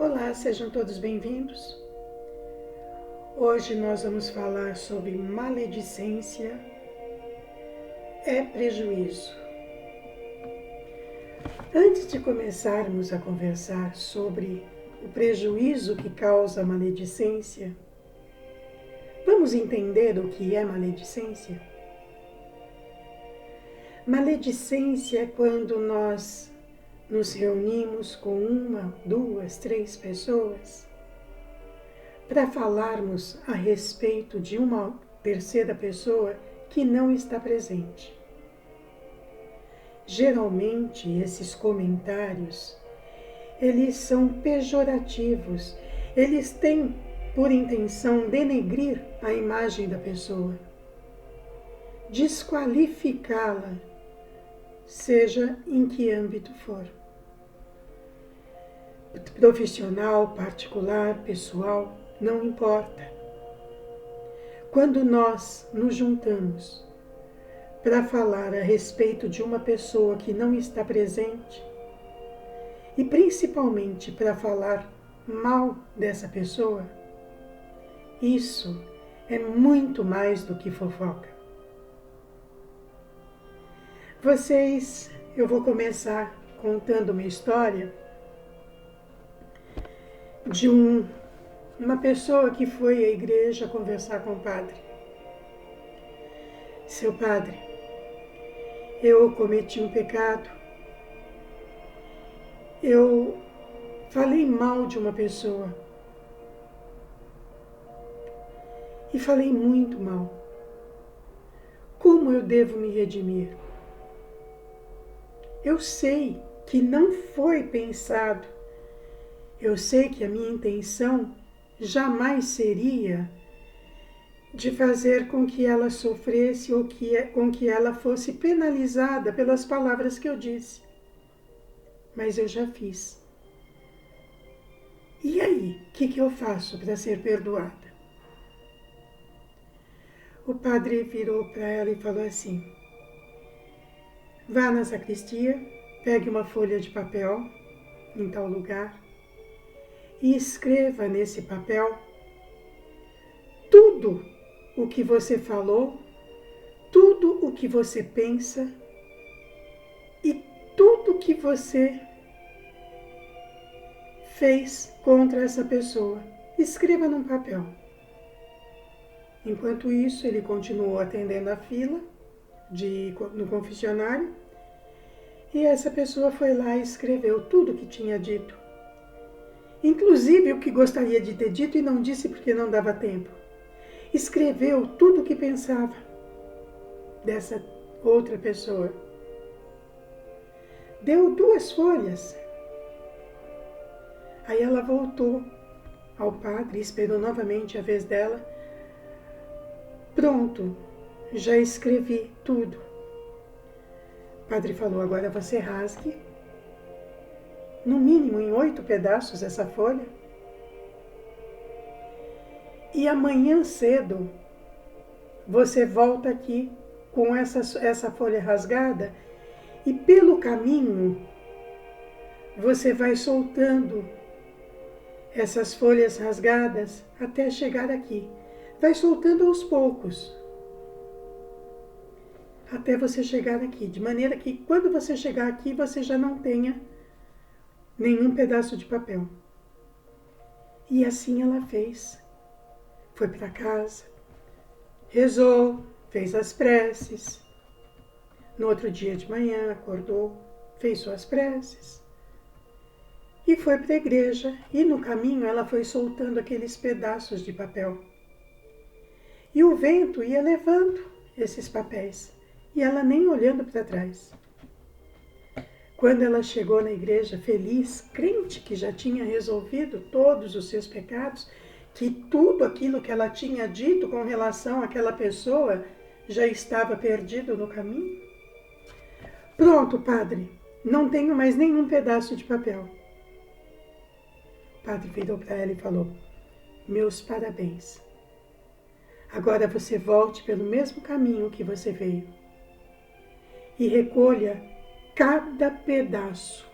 Olá, sejam todos bem-vindos. Hoje nós vamos falar sobre maledicência é prejuízo. Antes de começarmos a conversar sobre o prejuízo que causa a maledicência, vamos entender o que é maledicência? Maledicência é quando nós nos reunimos com uma, duas, três pessoas para falarmos a respeito de uma terceira pessoa que não está presente. Geralmente, esses comentários, eles são pejorativos, eles têm por intenção denegrir a imagem da pessoa, desqualificá-la, seja em que âmbito for. Profissional, particular, pessoal, não importa. Quando nós nos juntamos para falar a respeito de uma pessoa que não está presente, e principalmente para falar mal dessa pessoa, isso é muito mais do que fofoca. Eu vou começar contando uma história de uma pessoa que foi à igreja conversar com o padre. Seu padre, eu cometi um pecado. Eu falei mal de uma pessoa. E falei muito mal. Como eu devo me redimir? Eu sei que não foi pensado. Eu sei que a minha intenção jamais seria de fazer com que ela sofresse ou com que ela fosse penalizada pelas palavras que eu disse. Mas eu já fiz. E aí, o que eu faço para ser perdoada? O padre virou para ela e falou assim: vá na sacristia, pegue uma folha de papel em tal lugar e escreva nesse papel tudo o que você falou, tudo o que você pensa e tudo o que você fez contra essa pessoa. Escreva num papel. Enquanto isso, ele continuou atendendo a fila no confessionário e essa pessoa foi lá e escreveu tudo o que tinha dito. Inclusive o que gostaria de ter dito e não disse porque não dava tempo. Escreveu tudo o que pensava dessa outra pessoa. Deu 2 folhas. Aí ela voltou ao padre, esperou novamente a vez dela. Pronto, já escrevi tudo. O padre falou: agora você rasgue, no mínimo em 8 pedaços essa folha. E amanhã cedo você volta aqui com essa folha rasgada e pelo caminho você vai soltando essas folhas rasgadas até chegar aqui. Vai soltando aos poucos até você chegar aqui, de maneira que quando você chegar aqui você já não tenha nenhum pedaço de papel. E assim ela fez. Foi para casa, rezou, fez as preces. No outro dia de manhã acordou, fez suas preces e foi para a igreja. E no caminho ela foi soltando aqueles pedaços de papel. E o vento ia levando esses papéis e ela nem olhando para trás. Quando ela chegou na igreja feliz, crente que já tinha resolvido todos os seus pecados, que tudo aquilo que ela tinha dito com relação àquela pessoa já estava perdido no caminho. Pronto, padre, não tenho mais nenhum pedaço de papel. O padre virou para ela e falou: meus parabéns. Agora você volte pelo mesmo caminho que você veio e recolha cada pedaço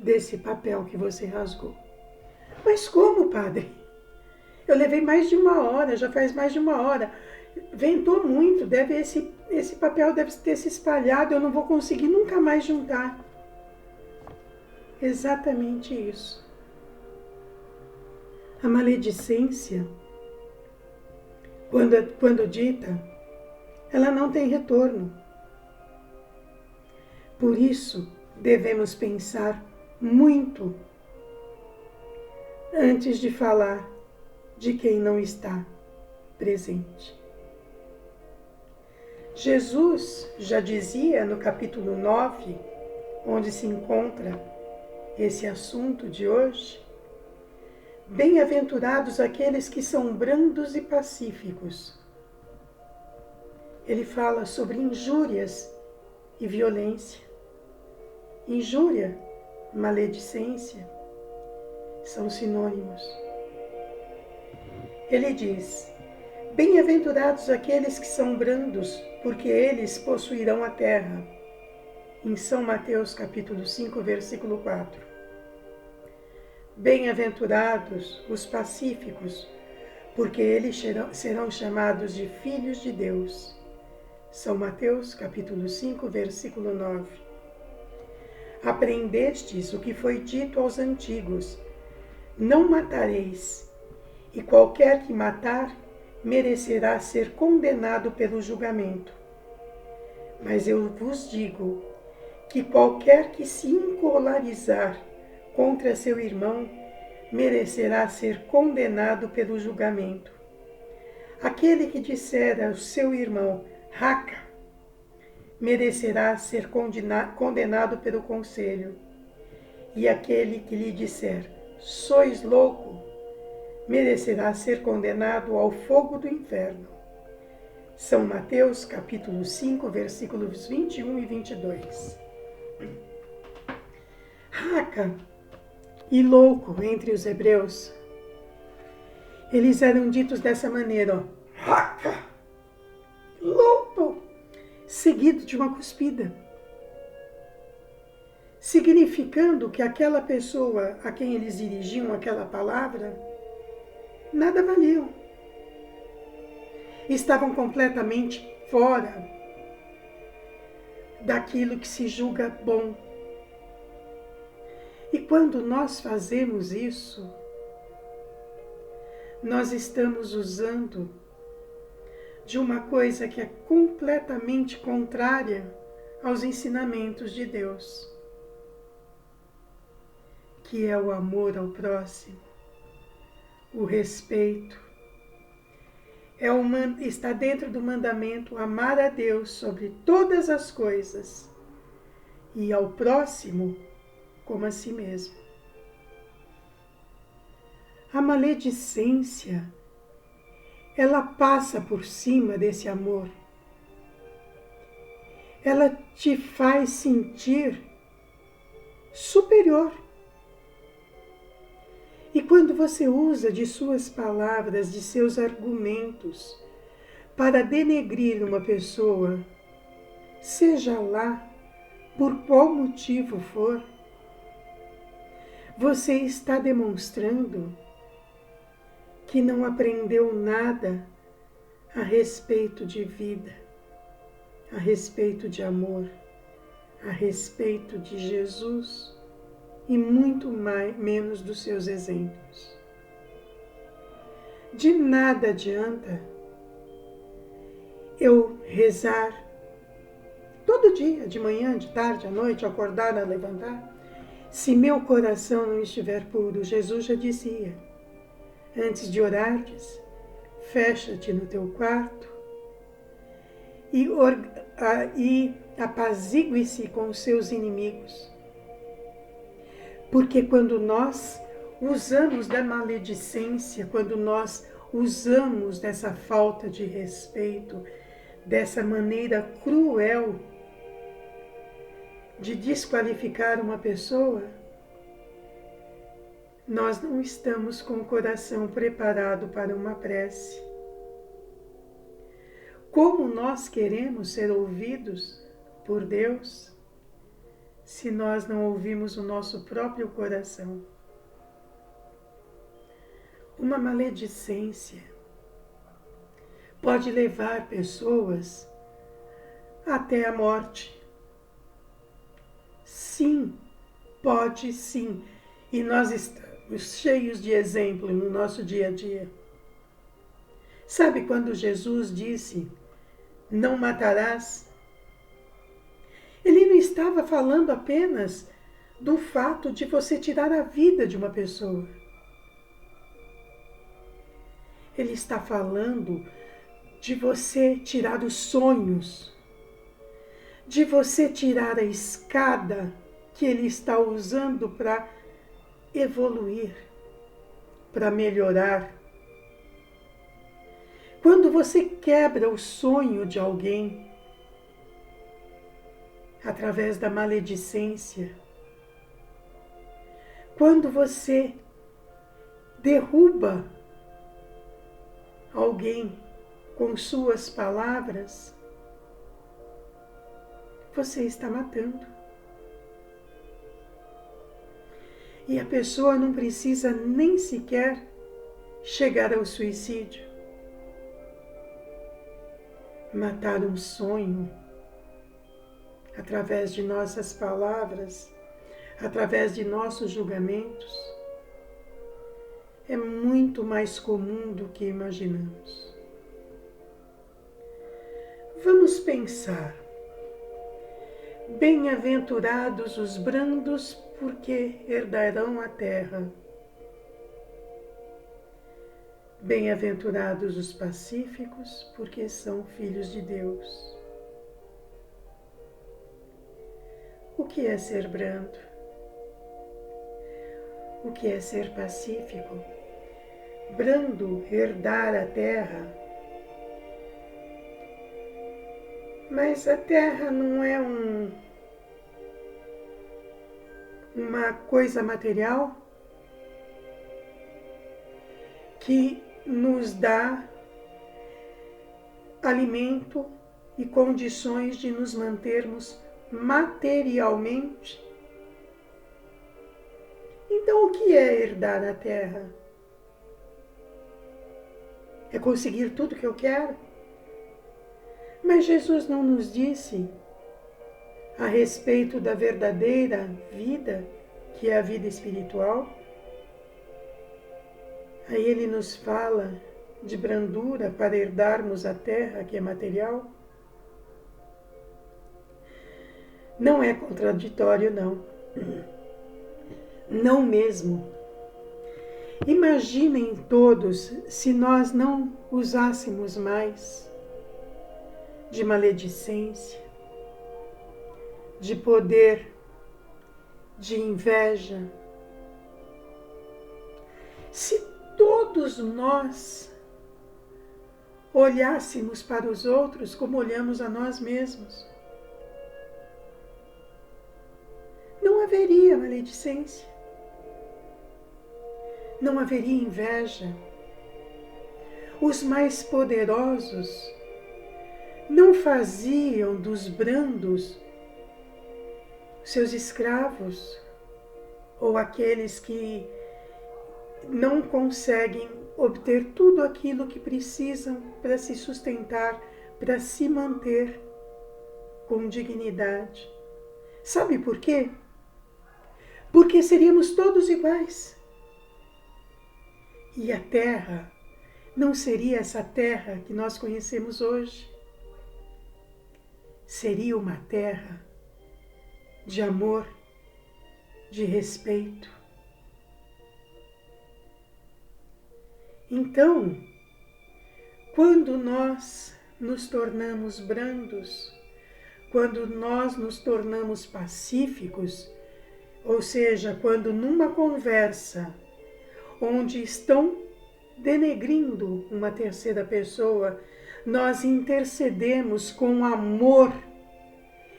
desse papel que você rasgou. Mas como, padre? Eu levei mais de 1 hora, já faz mais de 1 hora. Ventou muito, esse papel deve ter se espalhado, eu não vou conseguir nunca mais juntar. Exatamente isso. A maledicência, quando dita, ela não tem retorno. Por isso, devemos pensar muito antes de falar de quem não está presente. Jesus já dizia no capítulo 9, onde se encontra esse assunto de hoje: bem-aventurados aqueles que são brandos e pacíficos. Ele fala sobre injúrias e violência. Injúria, maledicência, são sinônimos. Ele diz: bem-aventurados aqueles que são brandos, porque eles possuirão a terra. Em São Mateus capítulo 5, versículo 4. Bem-aventurados os pacíficos, porque eles serão chamados de filhos de Deus. São Mateus capítulo 5, versículo 9. Aprendestes o que foi dito aos antigos: não matareis, e qualquer que matar merecerá ser condenado pelo julgamento. Mas eu vos digo que qualquer que se encolarizar contra seu irmão merecerá ser condenado pelo julgamento. Aquele que disser ao seu irmão, raca, merecerá ser condenado pelo conselho. E aquele que lhe disser, sois louco, merecerá ser condenado ao fogo do inferno. São Mateus capítulo 5, versículos 21 e 22. Raca e louco entre os hebreus, eles eram ditos dessa maneira, ó, raca, louco, seguido de uma cuspida, significando que aquela pessoa a quem eles dirigiam aquela palavra nada valiam. Estavam completamente fora daquilo que se julga bom. E quando nós fazemos isso, nós estamos usando de uma coisa que é completamente contrária aos ensinamentos de Deus, que é o amor ao próximo, o respeito. Está dentro do mandamento amar a Deus sobre todas as coisas e ao próximo como a si mesmo. A maledicência, ela passa por cima desse amor. Ela te faz sentir superior. E quando você usa de suas palavras, de seus argumentos, para denegrir uma pessoa, seja lá por qual motivo for, você está demonstrando que não aprendeu nada a respeito de vida, a respeito de amor, a respeito de Jesus e muito menos dos seus exemplos. De nada adianta eu rezar todo dia, de manhã, de tarde, à noite, acordar, a levantar, se meu coração não estiver puro. Jesus já dizia, antes de orares, fecha-te no teu quarto e apazigue-se com os seus inimigos. Porque quando nós usamos da maledicência, quando nós usamos dessa falta de respeito, dessa maneira cruel de desqualificar uma pessoa, nós não estamos com o coração preparado para uma prece. Como nós queremos ser ouvidos por Deus se nós não ouvimos o nosso próprio coração. Uma maledicência pode levar pessoas até a morte. Sim, pode sim. E nós estamos cheios de exemplo no nosso dia a dia. Sabe quando Jesus disse, não matarás? Ele não estava falando apenas do fato de você tirar a vida de uma pessoa. Ele está falando de você tirar os sonhos, de você tirar a escada que ele está usando para evoluir, para melhorar. Quando você quebra o sonho de alguém através da maledicência, quando você derruba alguém com suas palavras, você está matando. E a pessoa não precisa nem sequer chegar ao suicídio. Matar um sonho através de nossas palavras, através de nossos julgamentos, é muito mais comum do que imaginamos. Vamos pensar. Bem-aventurados os brandos, porque herdarão a terra. Bem-aventurados os pacíficos, porque são filhos de Deus. O que é ser brando? O que é ser pacífico? Brando, herdar a terra. Mas a terra não é uma coisa material que nos dá alimento e condições de nos mantermos materialmente. Então, o que é herdar a terra? É conseguir tudo que eu quero? Mas Jesus não nos disse a respeito da verdadeira vida, que é a vida espiritual? Aí ele nos fala de brandura para herdarmos a terra, que é material. Não é contraditório, não. Não mesmo. Imaginem todos se nós não usássemos mais de maledicência, de poder, de inveja. Se todos nós olhássemos para os outros como olhamos a nós mesmos, não haveria maledicência, não haveria inveja. Os mais poderosos não faziam dos brandos seus escravos ou aqueles que não conseguem obter tudo aquilo que precisam para se sustentar, para se manter com dignidade. Sabe por quê? Porque seríamos todos iguais. E a terra não seria essa terra que nós conhecemos hoje. Seria uma terra de amor, de respeito. Então, quando nós nos tornamos brandos, quando nós nos tornamos pacíficos, ou seja, quando numa conversa onde estão denegrindo uma terceira pessoa, nós intercedemos com amor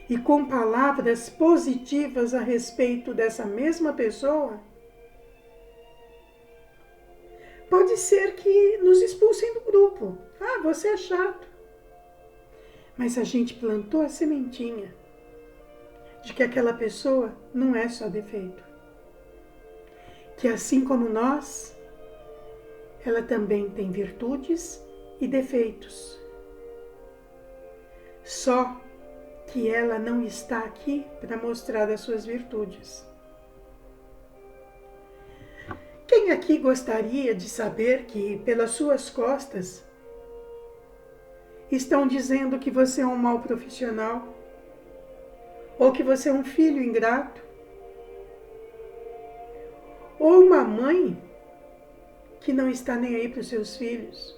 e com palavras positivas a respeito dessa mesma pessoa, pode ser que nos expulsem do grupo. Ah, você é chato. Mas a gente plantou a sementinha. de que aquela pessoa não é só defeito. Que assim como nós, ela também tem virtudes e defeitos. Só que ela não está aqui para mostrar as suas virtudes. Quem aqui gostaria de saber que, pelas suas costas, estão dizendo que você é um mau profissional? Ou que você é um filho ingrato? Ou uma mãe que não está nem aí para os seus filhos?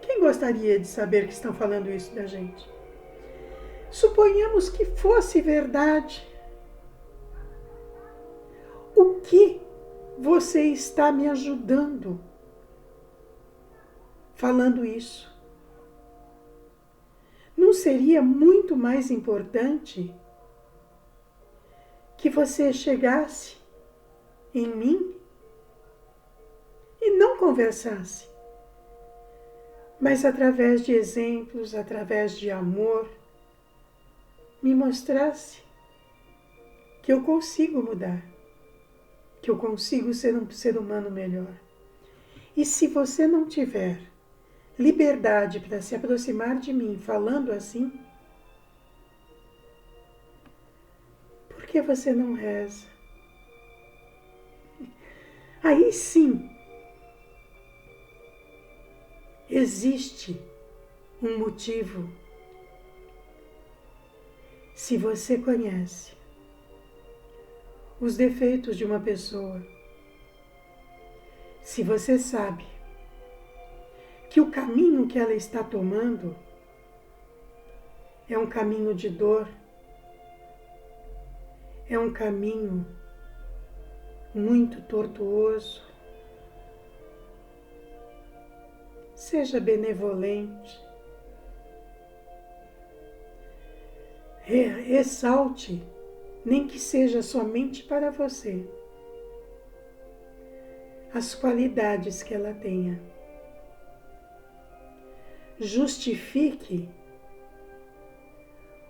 Quem gostaria de saber que estão falando isso da gente? Suponhamos que fosse verdade. O que você está me ajudando falando isso? Não seria muito mais importante que você chegasse em mim e não conversasse, mas através de exemplos, através de amor, me mostrasse que eu consigo mudar, que eu consigo ser um ser humano melhor. E se você não tiver liberdade para se aproximar de mim falando assim, por que você não reza? Aí sim, existe um motivo. Se você conhece os defeitos de uma pessoa, se você sabe que o caminho que ela está tomando é um caminho de dor, é um caminho muito tortuoso, seja benevolente, ressalte, nem que seja somente para você, as qualidades que ela tenha. Justifique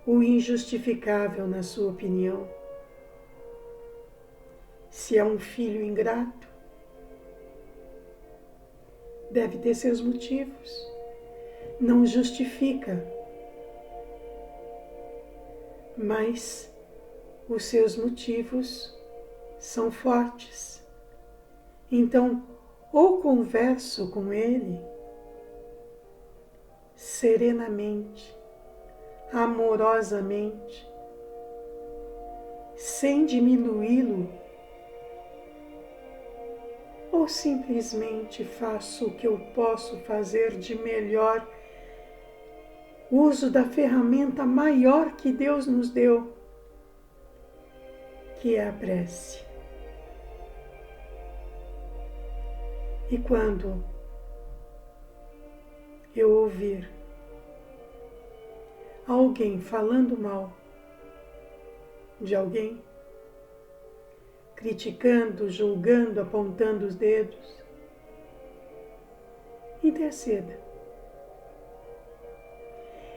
o injustificável na sua opinião. Se é um filho ingrato, deve ter seus motivos. Não justifica, mas os seus motivos são fortes. Então, ou converso com ele serenamente, amorosamente, sem diminuí-lo, ou simplesmente faço o que eu posso fazer de melhor, uso da ferramenta maior que Deus nos deu, que é a prece. E quando eu ouvir alguém falando mal de alguém, criticando, julgando, apontando os dedos, interceda.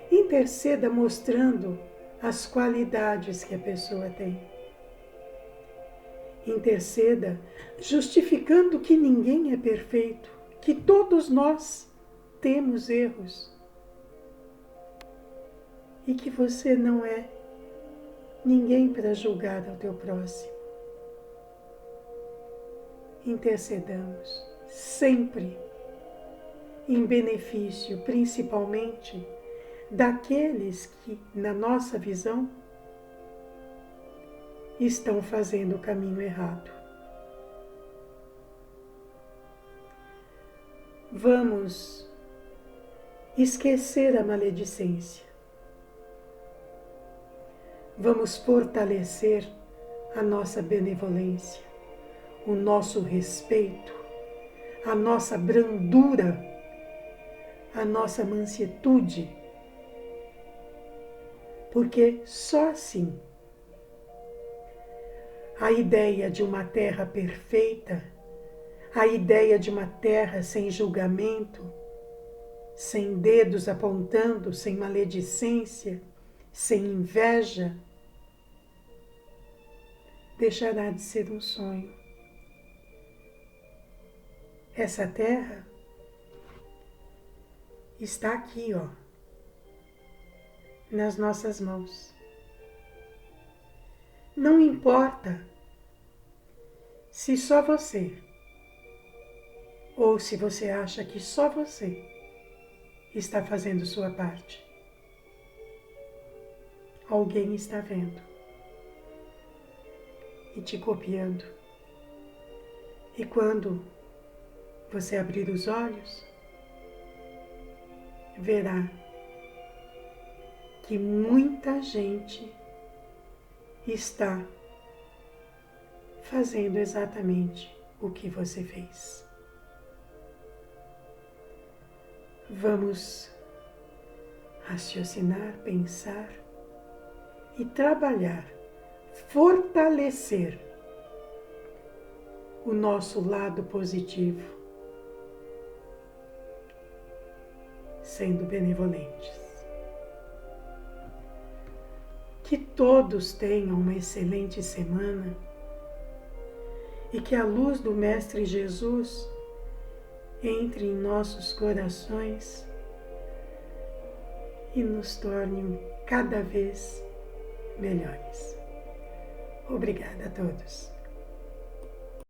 Interceda mostrando as qualidades que a pessoa tem. Interceda justificando que ninguém é perfeito, que todos nós temos erros e que você não é ninguém para julgar ao teu próximo. Intercedamos sempre em benefício, principalmente, daqueles que, na nossa visão, estão fazendo o caminho errado. Vamos esquecer a maledicência. Vamos fortalecer a nossa benevolência, o nosso respeito, a nossa brandura, a nossa mansuetude, porque só assim a ideia de uma terra perfeita, a ideia de uma terra sem julgamento, sem dedos apontando, sem maledicência, sem inveja, deixará de ser um sonho. Essa terra está aqui, ó, nas nossas mãos. Não importa se só você, ou se você acha que só você está fazendo sua parte. Alguém está vendo e te copiando. E quando você abrir os olhos, verá que muita gente está fazendo exatamente o que você fez. Vamos raciocinar, pensar e trabalhar, fortalecer o nosso lado positivo, sendo benevolentes. Que todos tenham uma excelente semana e que a luz do Mestre Jesus entre em nossos corações e nos torne cada vez melhores. Obrigada a todos.